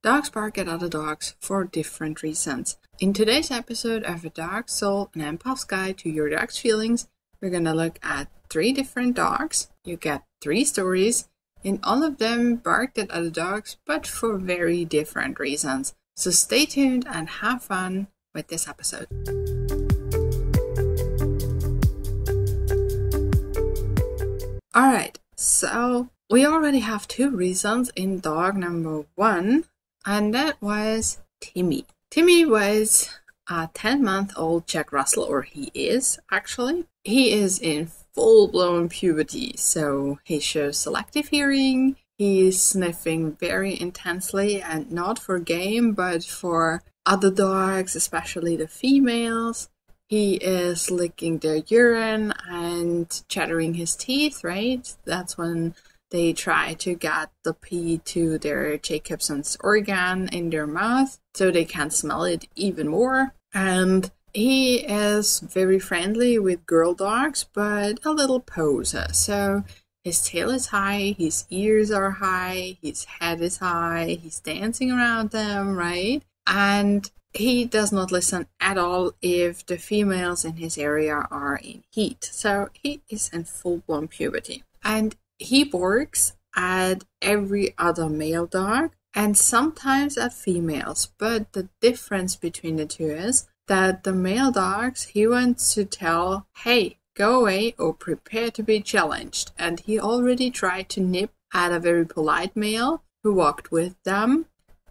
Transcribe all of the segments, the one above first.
Dogs bark at other dogs for different reasons. In today's episode of A Dog's Soul, an empath's guide to your dog's feelings, we're gonna look at 3 different dogs. You get 3 stories, and all of them barked at other dogs, but for very different reasons. So stay tuned and have fun with this episode. Alright, so we already have 2 reasons in dog number 1, and that was Timmy. Timmy was a 10-month-old Jack Russell, or he is actually. He is in full-blown puberty, so he shows selective hearing, he's sniffing very intensely, and not for game, but for other dogs, especially the females. He is licking their urine and chattering his teeth, right? That's when they try to get the pee to their Jacobson's organ in their mouth so they can smell it even more. And he is very friendly with girl dogs, but a little poser. So his tail is high, his ears are high, his head is high, he's dancing around them, right? And he does not listen at all if the females in his area are in heat. So he is in full-blown puberty. And he barks at every other male dog and sometimes at females. But the difference between the two is that the male dogs, he wants to tell, hey, go away or prepare to be challenged. And he already tried to nip at a very polite male who walked with them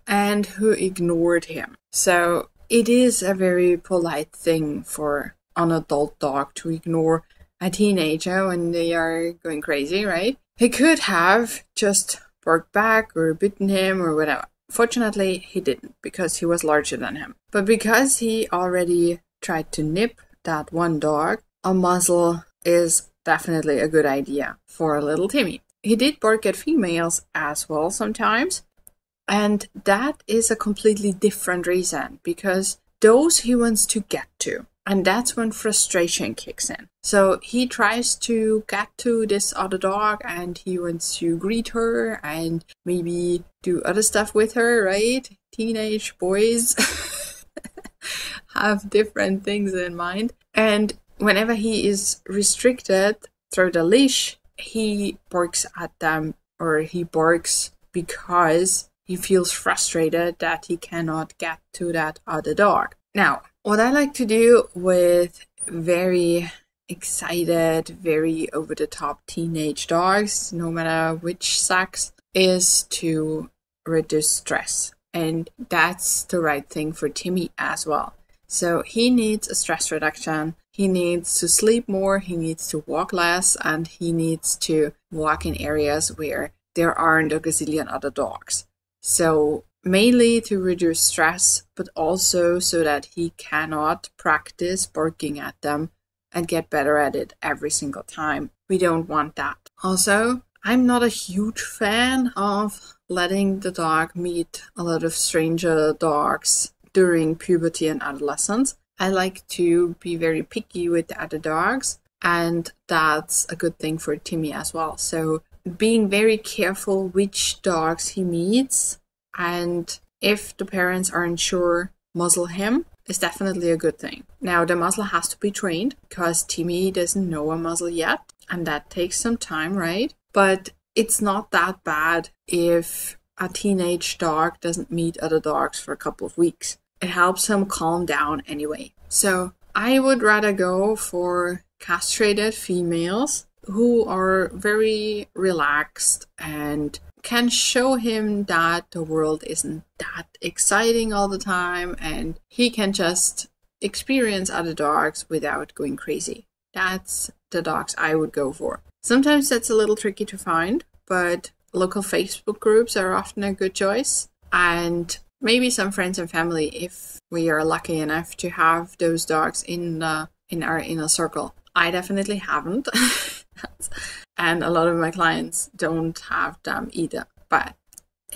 and who ignored him. So it is a very polite thing for an adult dog to ignore a teenager when they are going crazy, right? He could have just barked back or bitten him or whatever. Fortunately, he didn't, because he was larger than him. But because he already tried to nip that one dog, a muzzle is definitely a good idea for a little Timmy. He did bark at females as well sometimes, and that is a completely different reason, because those he wants to get to. And that's when frustration kicks in. So he tries to get to this other dog and he wants to greet her and maybe do other stuff with her, right? Teenage boys have different things in mind. And whenever he is restricted through the leash, he barks at them, or he barks because he feels frustrated that he cannot get to that other dog. Now, what I like to do with very excited, very over-the-top teenage dogs, no matter which sex, is to reduce stress. And that's the right thing for Timmy as well. So he needs a stress reduction. He needs to sleep more, he needs to walk less, and he needs to walk in areas where there aren't a gazillion other dogs. So mainly to reduce stress, but also so that he cannot practice barking at them and get better at it every single time. We don't want that. Also, I'm not a huge fan of letting the dog meet a lot of stranger dogs during puberty and adolescence. I like to be very picky with the other dogs, and that's a good thing for Timmy as well. So being very careful which dogs he meets, and if the parents aren't sure, muzzle him is definitely a good thing. Now, the muzzle has to be trained because Timmy doesn't know a muzzle yet, and that takes some time, right? But it's not that bad if a teenage dog doesn't meet other dogs for a couple of weeks. It helps him calm down anyway. So I would rather go for castrated females who are very relaxed and can show him that the world isn't that exciting all the time and he can just experience other dogs without going crazy. That's the dogs I would go for. Sometimes that's a little tricky to find, but local Facebook groups are often a good choice, and maybe some friends and family if we are lucky enough to have those dogs in our inner circle. I definitely haven't. And a lot of my clients don't have them either. But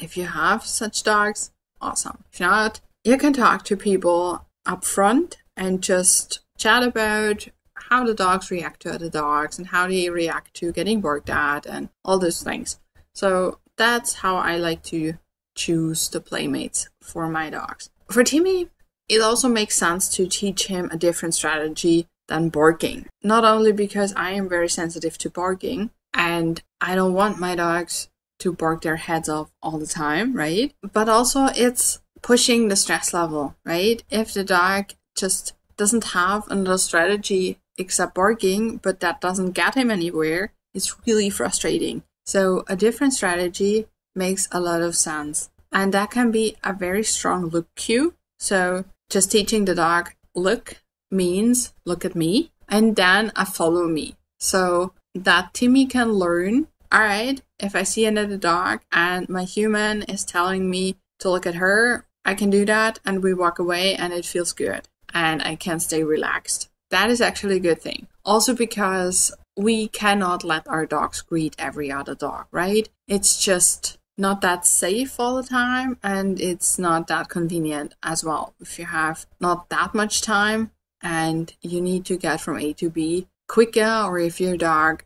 if you have such dogs, awesome. If not, you can talk to people up front and just chat about how the dogs react to other dogs and how they react to getting barked at and all those things. So that's how I like to choose the playmates for my dogs. For Timmy, it also makes sense to teach him a different strategy than barking. Not only because I am very sensitive to barking, and I don't want my dogs to bark their heads off all the time, right? But also it's pushing the stress level, right? If the dog just doesn't have another strategy except barking, but that doesn't get him anywhere, it's really frustrating. So a different strategy makes a lot of sense. And that can be a very strong look cue. So just teaching the dog look means look at me, and then a follow me. So that Timmy can learn, all right, if I see another dog and my human is telling me to look at her, I can do that, and we walk away and it feels good and I can stay relaxed. That is actually a good thing. Also because we cannot let our dogs greet every other dog, right? It's just not that safe all the time, and it's not that convenient as well. If you have not that much time and you need to get from A to B quicker, or if your dog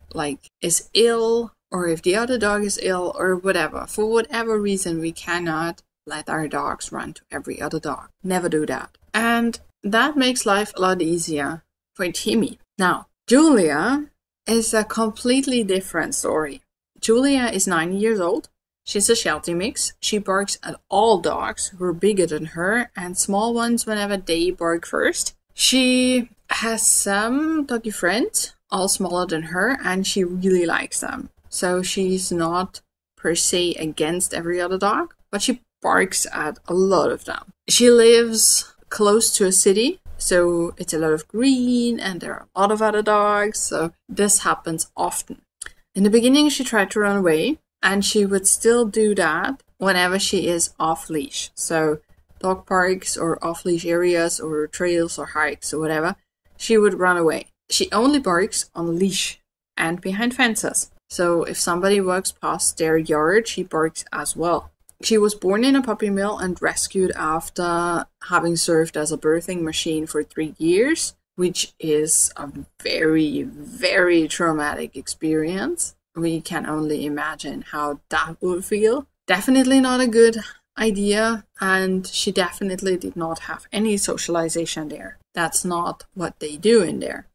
is ill, or if the other dog is ill, or whatever, for whatever reason, we cannot let our dogs run to every other dog. Never do that. And that makes life a lot easier for Timmy. Now, Julia is a completely different story. Julia is 9 years old. She's a Sheltie mix. She barks at all dogs who are bigger than her and small ones whenever they bark first. She has some doggy friends, all smaller than her, and she really likes them. So she's not per se against every other dog, but she barks at a lot of them. She lives close to a city, so it's a lot of green and there are a lot of other dogs, so this happens often. In the beginning, she tried to run away, and she would still do that whenever she is off leash. So dog parks or off leash areas or trails or hikes or whatever, she would run away. She only barks on leash and behind fences. So if somebody walks past their yard, she barks as well. She was born in a puppy mill and rescued after having served as a birthing machine for 3 years, which is a very, very traumatic experience. We can only imagine how that would feel. Definitely not a good idea, and she definitely did not have any socialization there. That's not what they do in there.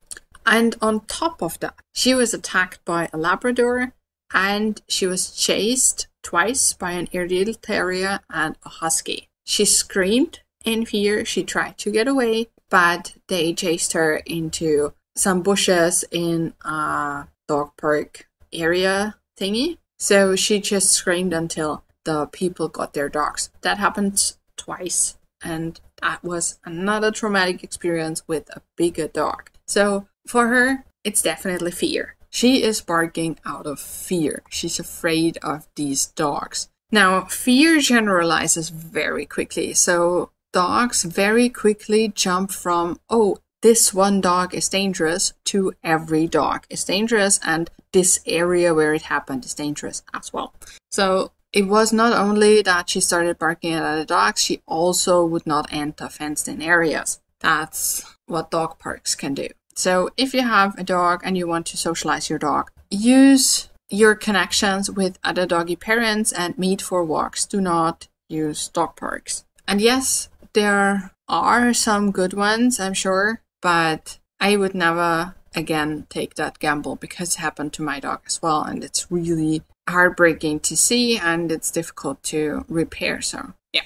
And on top of that, she was attacked by a Labrador, and she was chased twice by an Airedale Terrier and a Husky. She screamed in fear. She tried to get away, but they chased her into some bushes in a dog park area thingy. So she just screamed until the people got their dogs. That happened twice, and that was another traumatic experience with a bigger dog. So for her, it's definitely fear. She is barking out of fear. She's afraid of these dogs. Now, fear generalizes very quickly. So dogs very quickly jump from, oh, this one dog is dangerous, to every dog is dangerous, and this area where it happened is dangerous as well. So it was not only that she started barking at other dogs, she also would not enter fenced-in areas. That's what dog parks can do. So if you have a dog and you want to socialize your dog, use your connections with other doggy parents and meet for walks. Do not use dog parks. And yes, there are some good ones, I'm sure, but I would never again take that gamble because it happened to my dog as well, and it's really heartbreaking to see and it's difficult to repair. So yeah.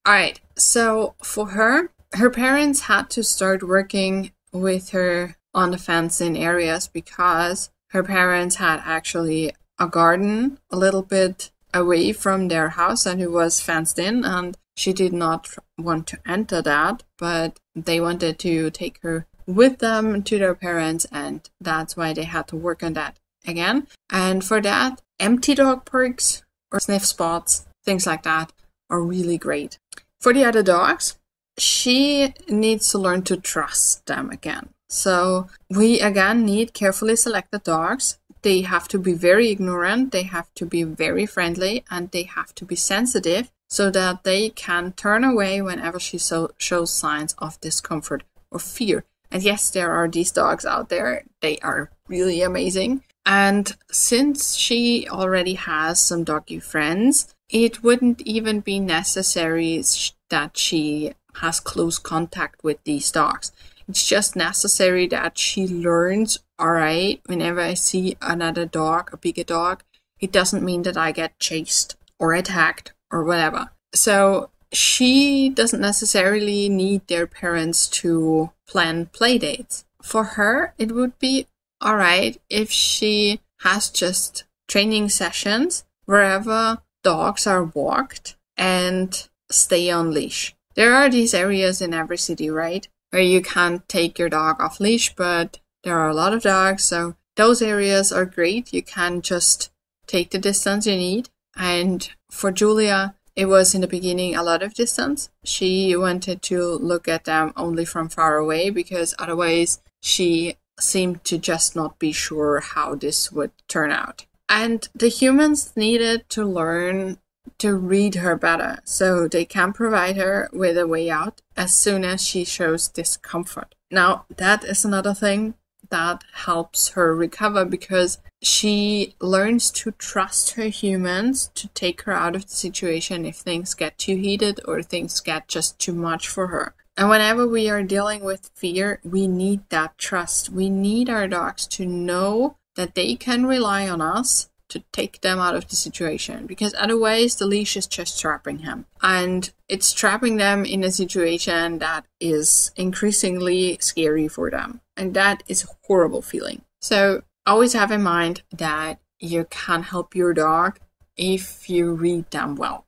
All right. So for her parents had to start working with her on the fenced-in areas because her parents had actually a garden a little bit away from their house and it was fenced in, and she did not want to enter that, but they wanted to take her with them to their parents, and that's why they had to work on that again. And for that, empty dog parks or sniff spots, things like that, are really great. For the other dogs, she needs to learn to trust them again. So we again need carefully selected dogs. They have to be very ignorant, they have to be very friendly, and they have to be sensitive so that they can turn away whenever she shows signs of discomfort or fear. And yes, there are these dogs out there. They are really amazing. And since she already has some doggy friends, it wouldn't even be necessary that she has close contact with these dogs. It's just necessary that she learns, all right, whenever I see another dog, a bigger dog, it doesn't mean that I get chased or attacked or whatever. So she doesn't necessarily need their parents to plan play dates. For her, it would be all right if she has just training sessions wherever dogs are walked and stay on leash. There are these areas in every city, right, where you can't take your dog off leash, but there are a lot of dogs, so those areas are great. You can just take the distance you need. And for Julia, it was in the beginning a lot of distance. She wanted to look at them only from far away because otherwise she seemed to just not be sure how this would turn out. And the humans needed to learn to read her better so they can provide her with a way out as soon as she shows discomfort. Now, that is another thing that helps her recover because she learns to trust her humans to take her out of the situation if things get too heated or things get just too much for her. And whenever we are dealing with fear, we need that trust. We need our dogs to know that they can rely on us to take them out of the situation, because otherwise the leash is just trapping him. And it's trapping them in a situation that is increasingly scary for them. And that is a horrible feeling. So always have in mind that you can help your dog if you read them well.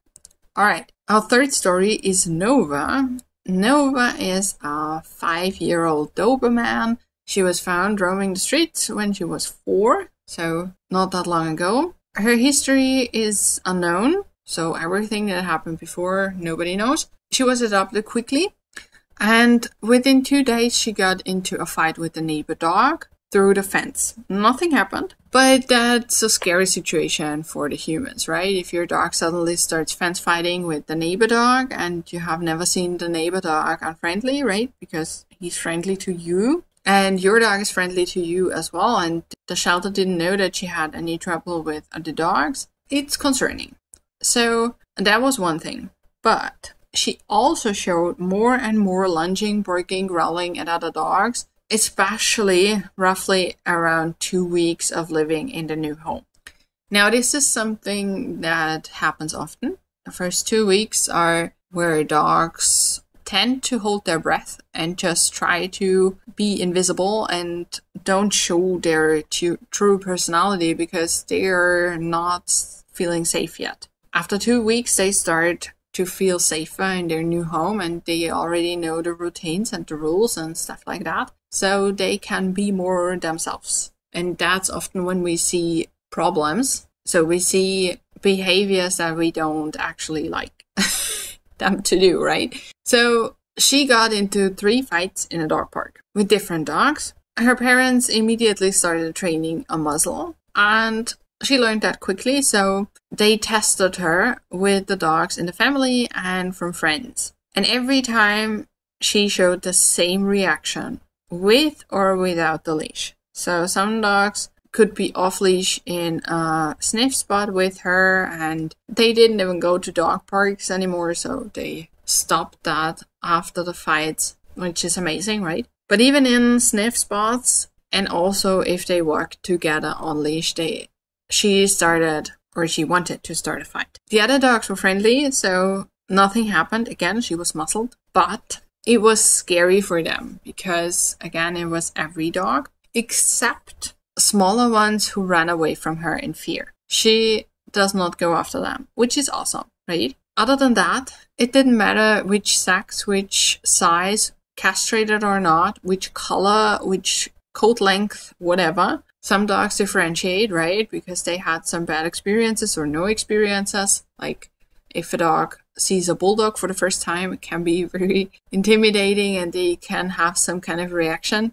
All right, our third story is Nova. Nova is a 5-year-old Doberman. She was found roaming the streets when she was 4, so not that long ago. Her history is unknown, so everything that happened before, nobody knows. She was adopted quickly, and within 2 days she got into a fight with a neighbor dog through the fence. Nothing happened, but that's a scary situation for the humans, right? If your dog suddenly starts fence fighting with the neighbor dog and you have never seen the neighbor dog unfriendly, right? Because he's friendly to you and your dog is friendly to you as well, and the shelter didn't know that she had any trouble with other dogs. It's concerning. So that was one thing. But she also showed more and more lunging, barking, growling at other dogs, especially roughly around 2 weeks of living in the new home. Now, this is something that happens often. The first 2 weeks are where dogs tend to hold their breath and just try to be invisible and don't show their true personality because they're not feeling safe yet. After 2 weeks, they start to feel safer in their new home and they already know the routines and the rules and stuff like that. So they can be more themselves. And that's often when we see problems. So we see behaviors that we don't actually like them to do, right? So she got into 3 fights in a dog park with different dogs. Her parents immediately started training a muzzle and she learned that quickly. So they tested her with the dogs in the family and from friends. And every time she showed the same reaction, with or without the leash. So some dogs could be off leash in a sniff spot with her and they didn't even go to dog parks anymore, so they stopped that after the fights, which is amazing, right? But even in sniff spots and also if they walked together on leash, she wanted to start a fight. The other dogs were friendly, so nothing happened. Again, she was muzzled, but it was scary for them because, again, it was every dog except smaller ones who ran away from her in fear. She does not go after them, which is awesome, right? Other than that, it didn't matter which sex, which size, castrated or not, which color, which coat length, whatever. Some dogs differentiate, right? Because they had some bad experiences or no experiences. Like if a dog sees a bulldog for the first time, it can be very intimidating and they can have some kind of reaction.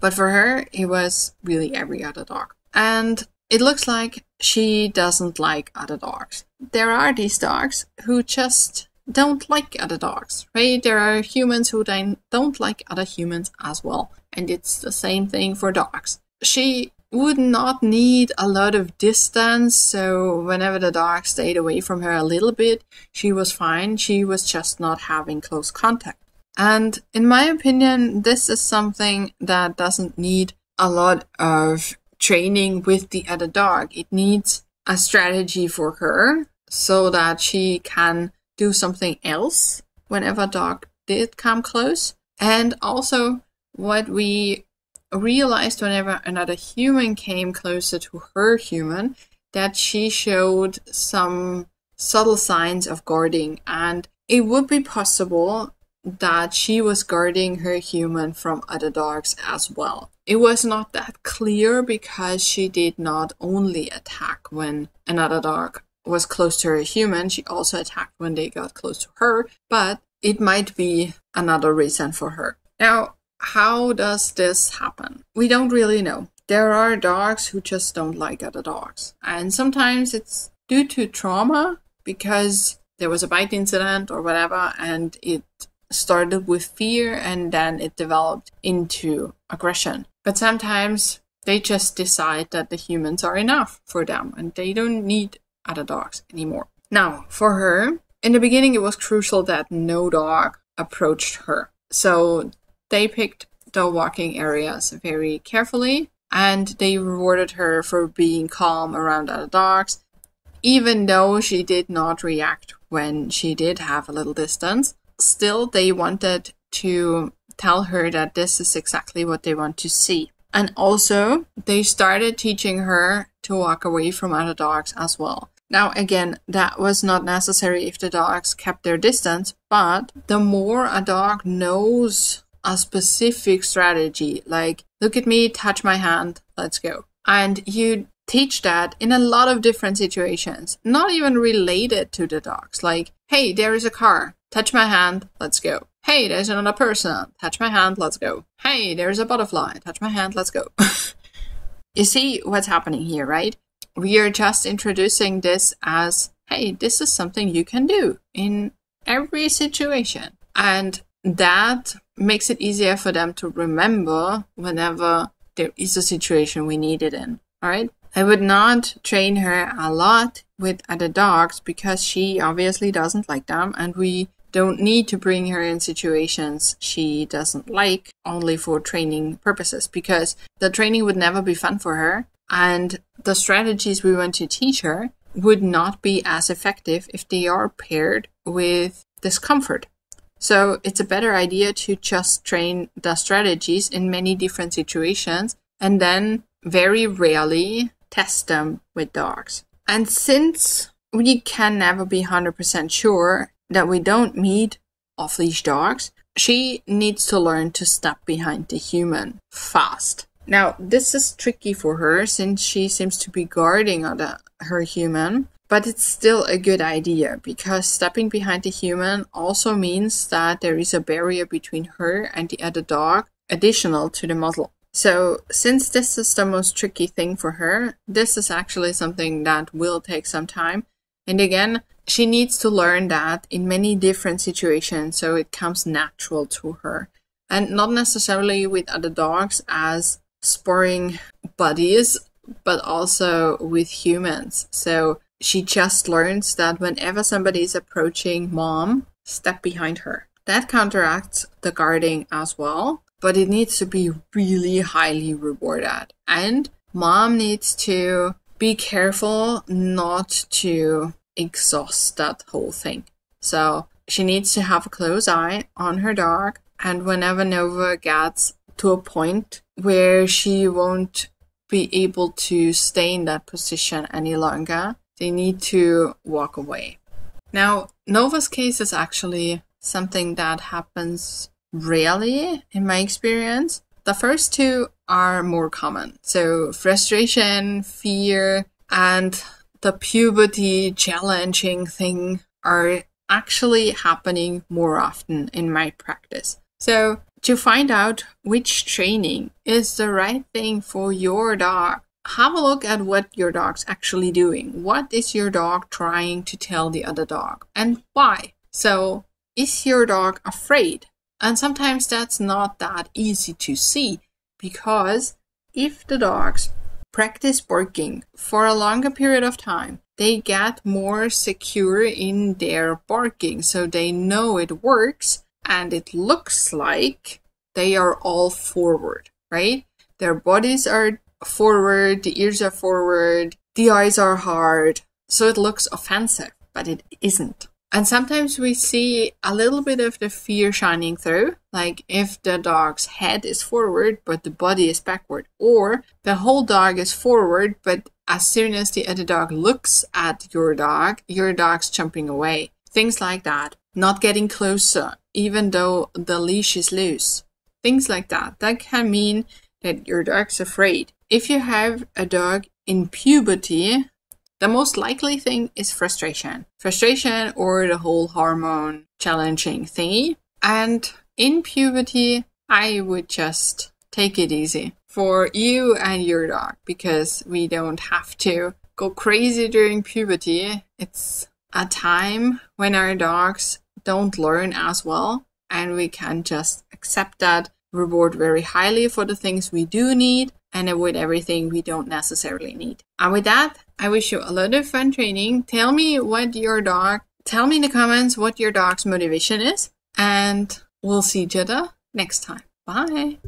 But for her, it was really every other dog. And it looks like she doesn't like other dogs. There are these dogs who just don't like other dogs, right? There are humans who don't like other humans as well. And it's the same thing for dogs. She would not need a lot of distance, so whenever the dog stayed away from her a little bit, she was fine. She was just not having close contact. And in my opinion, this is something that doesn't need a lot of training with the other dog. It needs a strategy for her so that she can do something else whenever a dog did come close. And also what we realized whenever another human came closer to her human, that she showed some subtle signs of guarding, and it would be possible that she was guarding her human from other dogs as well. It was not that clear because she did not only attack when another dog was close to her human, she also attacked when they got close to her, but it might be another reason for her. Now, how does this happen? We don't really know. There are dogs who just don't like other dogs. And sometimes it's due to trauma because there was a bite incident or whatever, and it started with fear and then it developed into aggression. But sometimes they just decide that the humans are enough for them and they don't need other dogs anymore. Now, for her, in the beginning it was crucial that no dog approached her. So they picked the walking areas very carefully, and they rewarded her for being calm around other dogs, even though she did not react when she did have a little distance. Still, they wanted to tell her that this is exactly what they want to see. And also, they started teaching her to walk away from other dogs as well. Now, again, that was not necessary if the dogs kept their distance, but the more a dog knows a specific strategy, like, look at me, touch my hand, let's go. And you teach that in a lot of different situations, not even related to the dogs. Like, hey, there is a car, touch my hand, let's go. Hey, there's another person, touch my hand, let's go. Hey, there's a butterfly, touch my hand, let's go. You see what's happening here, right? We are just introducing this as, hey, this is something you can do in every situation. And that makes it easier for them to remember whenever there is a situation we need it in. All right. I would not train her a lot with other dogs because she obviously doesn't like them, and we don't need to bring her in situations she doesn't like only for training purposes, because the training would never be fun for her, and the strategies we want to teach her would not be as effective if they are paired with discomfort. So it's a better idea to just train the strategies in many different situations and then very rarely test them with dogs. And since we can never be 100% sure that we don't meet off-leash dogs, she needs to learn to step behind the human fast. Now, this is tricky for her since she seems to be guarding her human. But it's still a good idea because stepping behind the human also means that there is a barrier between her and the other dog, additional to the muzzle. So since this is the most tricky thing for her, this is actually something that will take some time. And again, she needs to learn that in many different situations so it comes natural to her. And not necessarily with other dogs as sparring buddies, but also with humans. So she just learns that whenever somebody is approaching mom, step behind her. That counteracts the guarding as well, but it needs to be really highly rewarded. And mom needs to be careful not to exhaust that whole thing. So she needs to have a close eye on her dog, and whenever Nova gets to a point where she won't be able to stay in that position any longer, they need to walk away. Now, Nova's case is actually something that happens rarely in my experience. The first two are more common. So frustration, fear, and the puberty challenging thing are actually happening more often in my practice. So to find out which training is the right thing for your dog, have a look at what your dog's actually doing. What is your dog trying to tell the other dog and why? So is your dog afraid? And sometimes that's not that easy to see, because if the dogs practice barking for a longer period of time, they get more secure in their barking. So they know it works and it looks like they are all forward, right? Their bodies are forward, the ears are forward, the eyes are hard. So it looks offensive, but it isn't. And sometimes we see a little bit of the fear shining through, like if the dog's head is forward, but the body is backward, or the whole dog is forward, but as soon as the other dog looks at your dog's jumping away. Things like that. Not getting closer, even though the leash is loose. Things like that. That can mean that your dog's afraid. If you have a dog in puberty, the most likely thing is frustration. Frustration or the whole hormone challenging thingy. And in puberty, I would just take it easy for you and your dog, because we don't have to go crazy during puberty. It's a time when our dogs don't learn as well, and we can just accept that, reward very highly for the things we do need, and avoid everything we don't necessarily need. And with that, I wish you a lot of fun training. Tell me in the comments what your dog's motivation is, and we'll see each other next time. Bye.